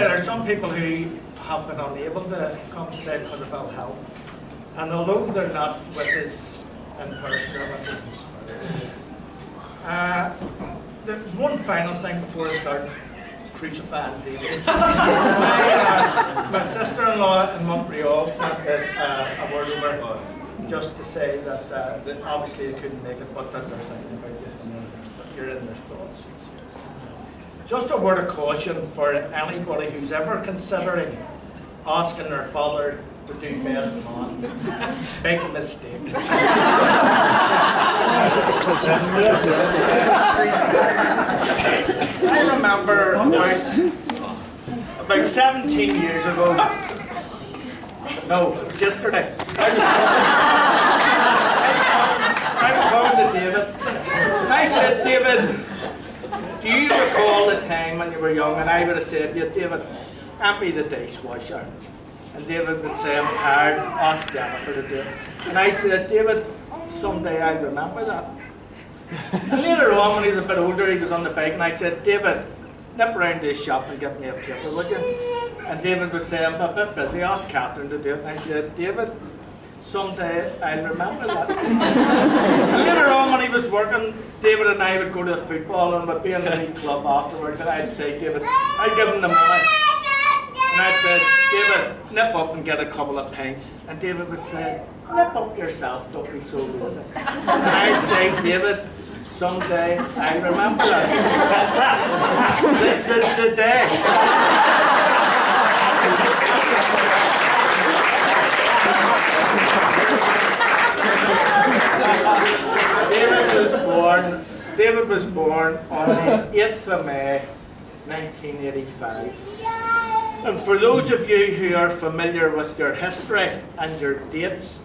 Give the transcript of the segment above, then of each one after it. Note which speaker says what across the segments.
Speaker 1: there are some people who have been unable to come today because of ill health. And although they're not with us in person, they're with us in spirit. One final thing before I start crucifying David. My sister-in-law in Montreal sent a word over just to say that, that obviously they couldn't make it, but that they're thinking about you. But you're in their thoughts. Just a word of caution for anybody who's ever considering asking their father to do best man. Big mistake. I remember about 17 years ago, no, it was yesterday, I was talking to David, and I said, David, do you recall the time when you were young? And I would have said to you, David, empty the dishwasher. And David would say, I'm tired, ask Jennifer to do it. And I said, David, someday I'll remember that. And later on, when he was a bit older, he was on the bike, and I said, David, nip round to his shop and get me a paper, would you? And David would say, I'm a bit busy, ask Catherine to do it. And I said, David, someday I'll remember that. And later on, when he was working, David and I would go to football and we'd be in the league club afterwards, and I'd say, David, I'd give him the money. And I'd say, David, nip up and get a couple of pints. And David would say, nip up yourself, don't be so lazy. And I'd say, David, someday I'll remember that. This is the day. David was born on the 8th of May, 1985. And for those of you who are familiar with your history and your dates,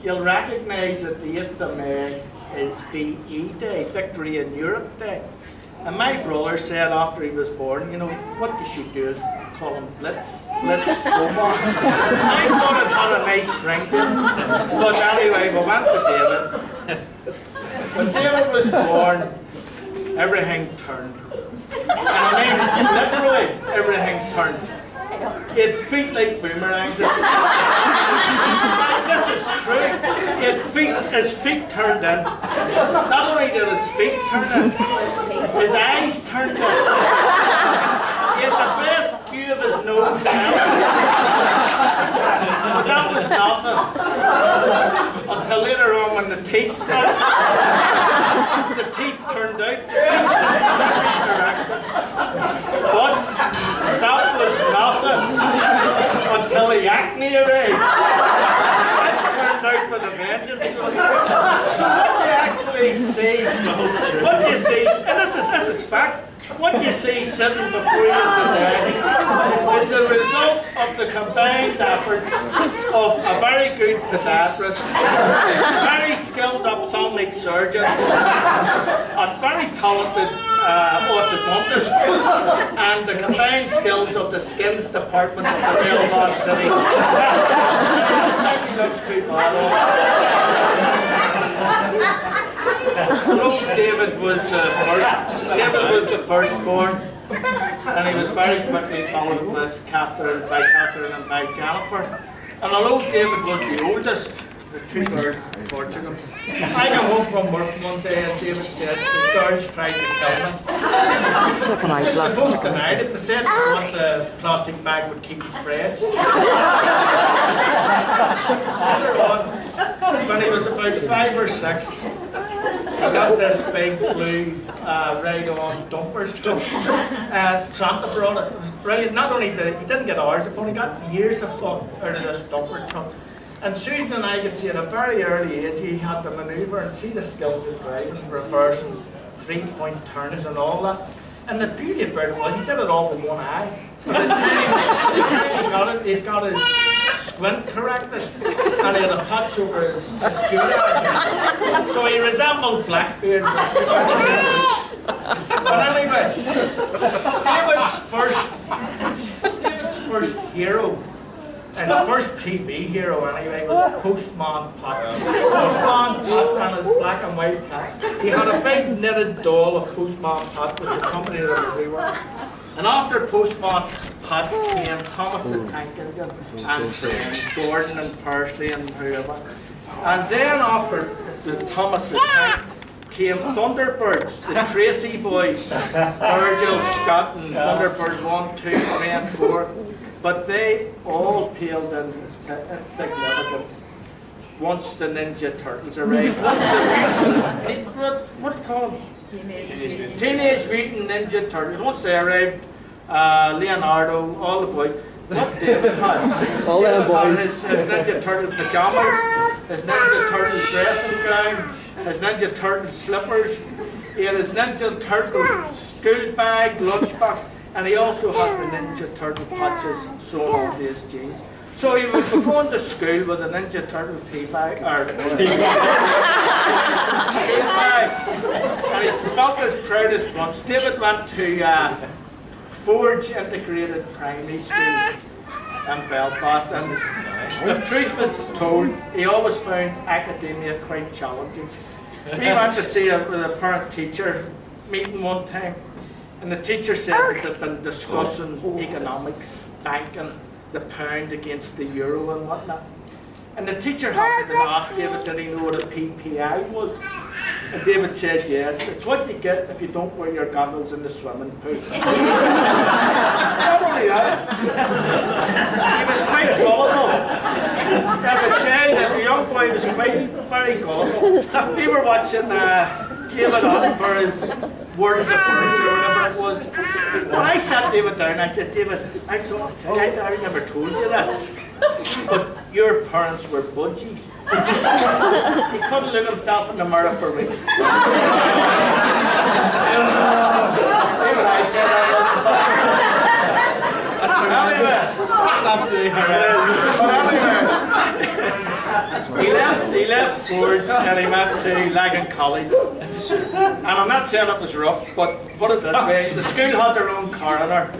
Speaker 1: you'll recognise that the 8th of May is VE Day, Victory in Europe Day. And my brother said after he was born, you know, what you should do is call him Blitz Omar. I thought it had a nice ring to it. But anyway, we went to David. When David was born, everything turned. And I mean, literally, everything turned. He had feet like boomerangs. This is true. He had feet, his feet turned in. Not only did his feet turn in, his eyes turned in. He had the best view of his nose ever. But that was nothing. Until later on when the teeth started. The teeth turned out. The teeth turned in every direction. But that was nothing until the acne arose. It turned out with a vengeance. So what you actually see, what you see, and this is fact, what you see sitting before you today is the result of the combined efforts of a very good podiatrist, a very skilled ophthalmic surgeon, a very talented orthodontist, and the combined skills of the skins department of the Belfast City. Looks too bad. David was the firstborn, and he was very quickly followed with Catherine and by Jennifer. And although David was the oldest, the two girls in Portugal, I came home from work one day and David said the girls tried to kill me.
Speaker 2: Took an eye
Speaker 1: They
Speaker 2: blood.
Speaker 1: both denied it. They said that the plastic bag would keep you fresh. When he was about 5 or 6, he got this big blue ride-on dumper truck. Santa brought it. It was brilliant. Not only did he didn't get hours of fun, he got years of fun out of this dumper truck. And Susan and I could see at a very early age he had to manoeuvre and see the skills of driving, reverse and 3-point turns and all that. And the beauty about it was he did it all with one eye. By the time he got his squint corrected, and he had a patch over his scooter. So he resembled Blackbeard. But anyway, David's first hero, and his first TV hero anyway, was Postman Pat. Postman Pat and his black and white cat. He had a big knitted doll of Postman Pat which accompanied him everywhere. And after Postman Pat came, Thomas the Tank Engine, and Gordon and Persley and whoever. And then after the Thomas the Tank came Thunderbirds, the Tracy boys, Virgil, Scott and Thunderbird 1, 2, 3 and 4. But they all paled in insignificance once the Ninja Turtles arrived. What do you call them? Teenage Mutant Ninja Turtles. Once they arrived, Leonardo, all the boys. What David had?
Speaker 3: All them boys.
Speaker 1: His Ninja Turtle pajamas, his Ninja Turtle dressing gown, his Ninja Turtle slippers. He had his Ninja Turtle school bag, lunchbox, and he also had the Ninja Turtle patches sewn onto his jeans. So he would be going to school with a Ninja Turtle tea bag, or school bag, and he felt as proud as punch. David went to Forge Integrated Primary School in Belfast, and if truth was told, he always found academia quite challenging. We went to see a parent-teacher meeting one time, and the teacher said that they'd been discussing economics, banking, the pound against the euro and whatnot. And the teacher happened to ask David, did he know what a PPI was? And David said yes. It's what you get if you don't wear your goggles in the swimming pool. Not only that, he was quite gullible. As a child, as a young boy, he was very gullible. We were watching David Attenborough's World of Birds or whatever it was. When I sat David down, I said, David, I never told you this, but your parents were budgies. He couldn't look himself in the mirror for weeks.
Speaker 3: That's absolutely hilarious.
Speaker 1: He left Forge and he went to Lagan College. And I'm not saying it was rough, but put it this way, the school had their own coroner.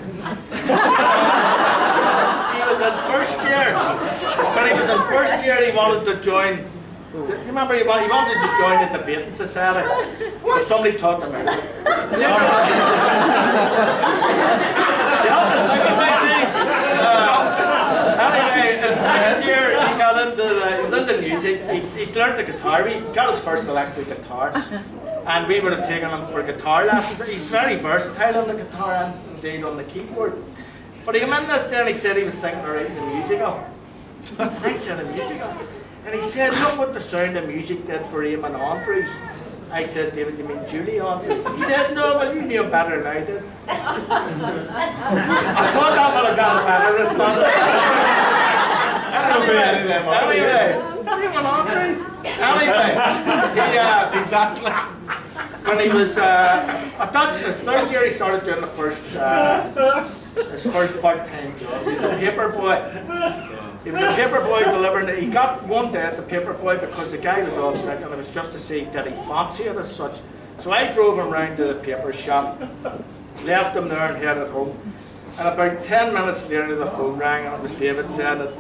Speaker 1: He was in first year. When he was in first year, he wanted to join. You remember he wanted to join the debating society, but somebody taught him out. You have to think about these. Anyway, in second year, he was into music. He learned the guitar. He got his first electric guitar, and we would have taken him for guitar lessons. He's very versatile on the guitar and indeed on the keyboard. But he came in this day and he said he was thinking of writing a musical. And I said, a musical? And he said, look what the Sound of Music did for Eamon Andrews. I said, David, you mean Julie Andrews? He said, no, well, you knew him better than I did. I thought that would have got a better response. Anyway, Eamon Andrews. Anyway, exactly. When he was, I thought the third year he started doing his first part-time job. He was a paper boy. He was a paper boy delivering it. He got one day at the paper boy because the guy was all sick and it was just to see did he fancy it as such. So I drove him round to the paper shop, left him there and headed home. And about 10 minutes later the phone rang and it was David saying that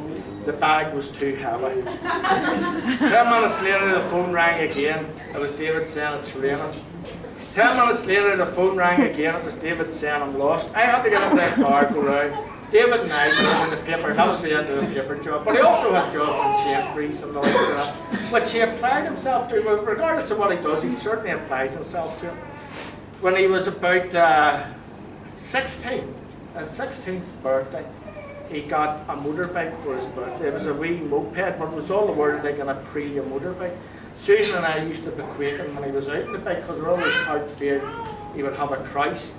Speaker 1: the bag was too heavy. 10 minutes later the phone rang again. It was David saying it's raining. 10 minutes later the phone rang again. It was David saying I'm lost. I had to get into the car, go round. David and I were in the paper, and that was the end of the paper job. But he also had jobs in Sainsbury's and the likes of that, which he applied himself to. Regardless of what he does, he certainly applies himself to it. When he was about 16, his 16th birthday, he got a motorbike for his birthday. It was a wee moped, but it was all the world like an Aprilia motorbike. Susan and I used to be quaking when he was out on the bike because we were always hard feared he would have a crash.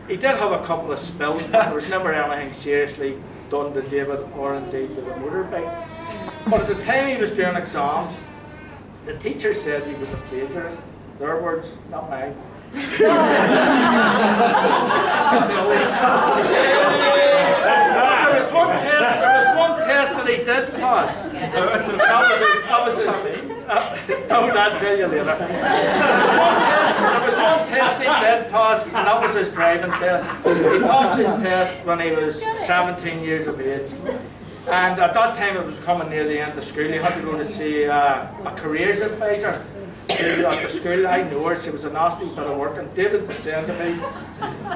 Speaker 1: He did have a couple of spills, but there was never anything seriously done to David or indeed to the motorbike. But at the time he was doing exams, the teacher says he was a plagiarist. Their words, not mine. There was one test that he did pass. Don't I'll tell you later. There was one test he did pass, and that was his driving test. He passed his test when he was 17 years of age. And at that time it was coming near the end of school. He had to go to see a careers advisor. at the school, I knew her, she was a nasty bit of work, and David was saying to me,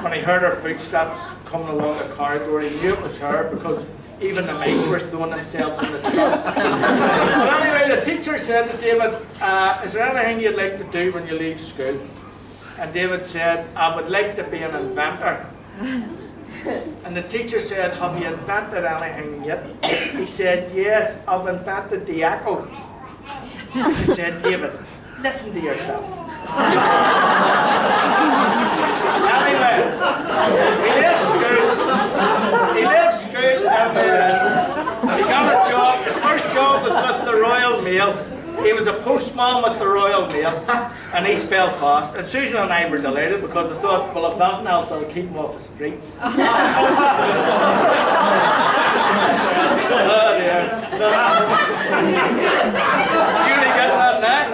Speaker 1: when he heard her footsteps coming along the corridor, he knew it was her, because even the mice were throwing themselves in the traps. But anyway, the teacher said to David, is there anything you'd like to do when you leave school? And David said, I would like to be an inventor. And the teacher said, have you invented anything yet? He said, yes, I've invented the echo. She said, David, listen to yourself. Anyway, he left school and he got a job. His first job was with the Royal Mail. He was a postman with the Royal Mail, and he spelled fast. And Susan and I were delighted because we thought, well, if nothing else, I'll keep him off the streets. Oh dear. You really getting that now?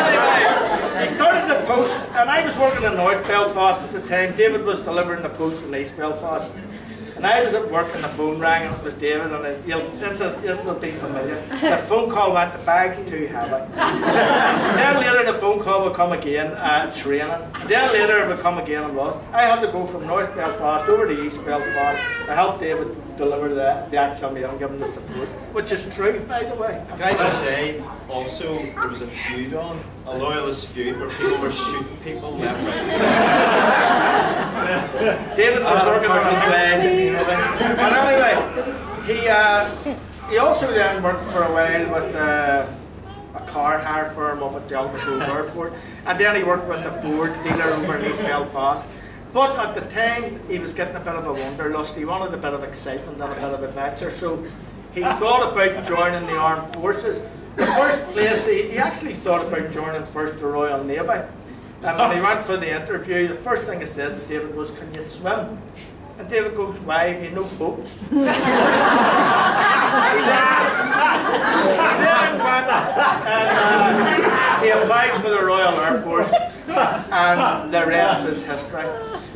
Speaker 1: Anyway, he started the post, and I was working in North Belfast at the time. David was delivering the post in East Belfast. And I was at work and the phone rang and it was David, and this will be familiar. The phone call went, the bag's too heavy. Then later the phone call would come again, it's raining. Then later it would come again and was. I had to go from North Belfast over to East Belfast to help David deliver the actual mail and give him the support, which is true, by the way.
Speaker 3: Can I just say, also, there was a feud on, a loyalist feud, where people were shooting people left, right, and centre.
Speaker 1: David was working on the plane. But anyway, he also then worked for a while with a car hire firm up at Delta Grove Airport, and then he worked with a Ford dealer over in East Belfast. But at the time, he was getting a bit of a wanderlust. He wanted a bit of excitement and a bit of adventure, so he thought about joining the armed forces. The first place, he actually thought about joining first the Royal Navy. And when he went for the interview, the first thing he said to David was, can you swim? And David goes, why, have you no boats? he then went and he applied for the Royal Air Force, and the rest is history.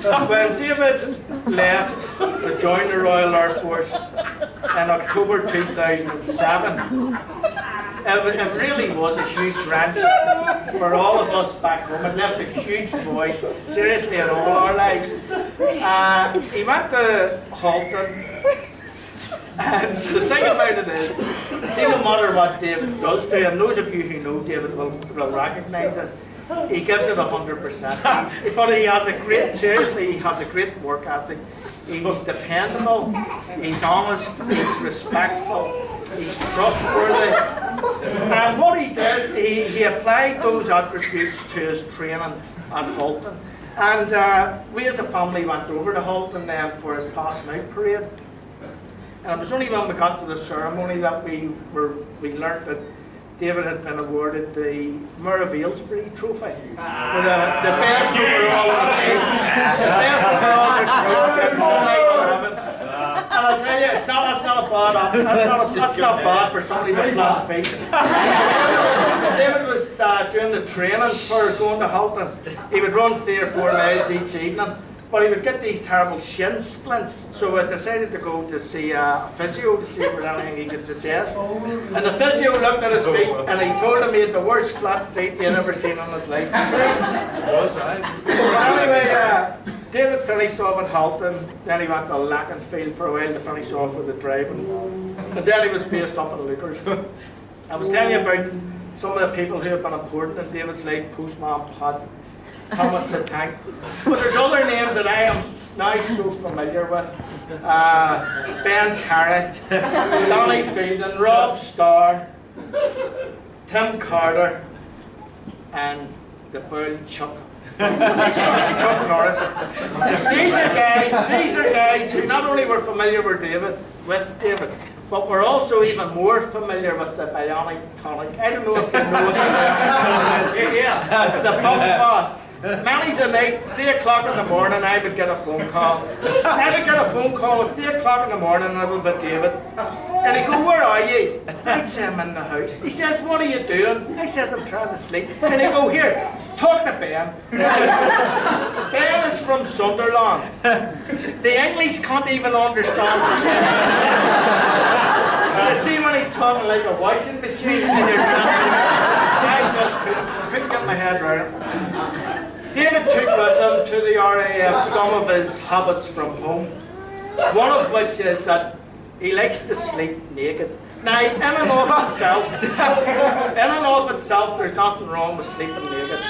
Speaker 1: When David left to join the Royal Air Force in October 2007, it really was a huge wrench for all of us back home. It left a huge void, seriously, in all our lives. He went to Halton, and the thing about it is, see, no matter what David does to you, and those of you who know David will recognise this, he gives it 100%. But he has a great, seriously, he has a great work ethic. He's dependable, he's honest, he's respectful, he's trustworthy. And what he did, he applied those attributes to his training at Halton. And we as a family went over to Halton then for his passing out parade. And it was only when we got to the ceremony that we learnt that David had been awarded the Mayor of Aylesbury trophy for the best overall recruit. The best overall recruit. And I'll tell you, that's not bad for somebody with flat feet. David was doing the training for going to Halton. He would run 3 or 4 miles each evening, but he would get these terrible shin splints. So I decided to go to see a physio to see if there was anything he could suggest. And the physio looked at his feet and he told him he had the worst flat feet he had ever seen in his life. Anyway, David finished off at Halton, then he went to Leconfield for a while to finish off with the driving. And then he was based up in Lucas. I was telling you about some of the people who have been important in David's life, Postman Pat, Thomas the Tank. But there's other names that I am now so familiar with. Ben Carey, Donny Fielding, Rob Starr, Tim Carter, and the Bull Chuck. Chuck Norris. These are guys who not only were familiar with David, but were also even more familiar with the bionic tonic. I don't know if you know what the bionic tonic is. Yeah. It's the pump fast. Many's a night, 3 o'clock in the morning, I would get a phone call. I would get a phone call at 3 o'clock in the morning, and I would be David. And he'd go, where are you? I'd say, I'm in the house. He says, what are you doing? I says, I'm trying to sleep. And he'd go, here, talk to Ben. Ben is from Sunderland. The English can't even understand what Ben says. You see when he's talking like a washing machine, and you're couldn't get my head around it. David took with him to the RAF some of his habits from home. One of which is that he likes to sleep naked. Now, in and of itself, there's nothing wrong with sleeping naked.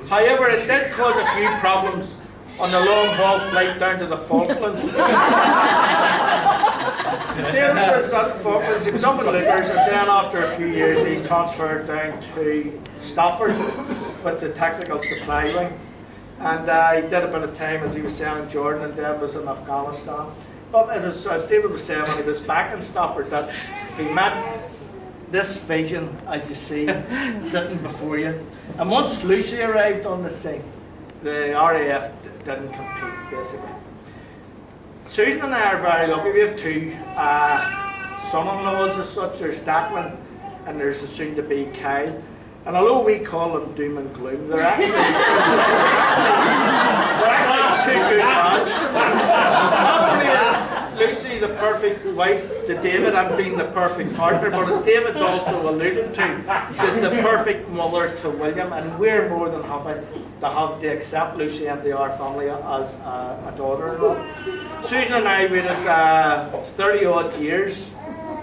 Speaker 1: However, it did cause a few problems on the long-haul flight down to the Falklands. David was at the Falklands, he was up in Lookers, and then after a few years he transferred down to Stafford with the Tactical Supply Wing. And he did a bit of time, as he was saying, in Jordan, and then was in Afghanistan. But it was, as David was saying, when he was back in Stafford, that he met this vision, as you see, sitting before you. And once Lucy arrived on the scene, the RAF didn't compete, basically. Susan and I are very lucky. We have two son-in-laws as such. There's Declan and there's the soon-to-be Kyle. And although we call them doom and gloom, they're actually two good lads. Not only is Lucy the perfect wife to David and being the perfect partner, but as David's also alluded to, she's the perfect mother to William, and we're more than happy to accept Lucy into our family as a daughter-in-law. Susan and I waited 30 odd years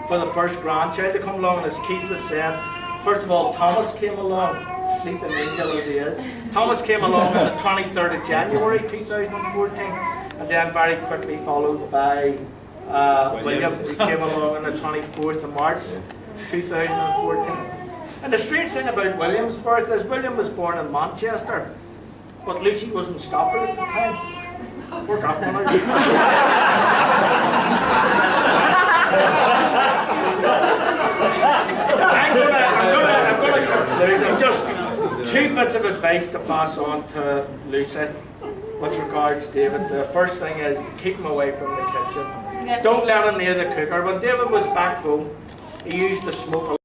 Speaker 1: for the first grandchild to come along, and as Keith was saying, first of all, Thomas came along, sleeping angel as he is. Thomas came along on the 23rd of January 2014, and then very quickly followed by William, who came along on the 24th of March 2014. And the strange thing about William's birth is William was born in Manchester, but Lucy was in Stafford at the time. Work that one out. I'm going to conclude. There's just two bits of advice to pass on to Lucy with regards to David. The first thing is keep him away from the kitchen. Don't let him near the cooker. When David was back home, he used to smoke a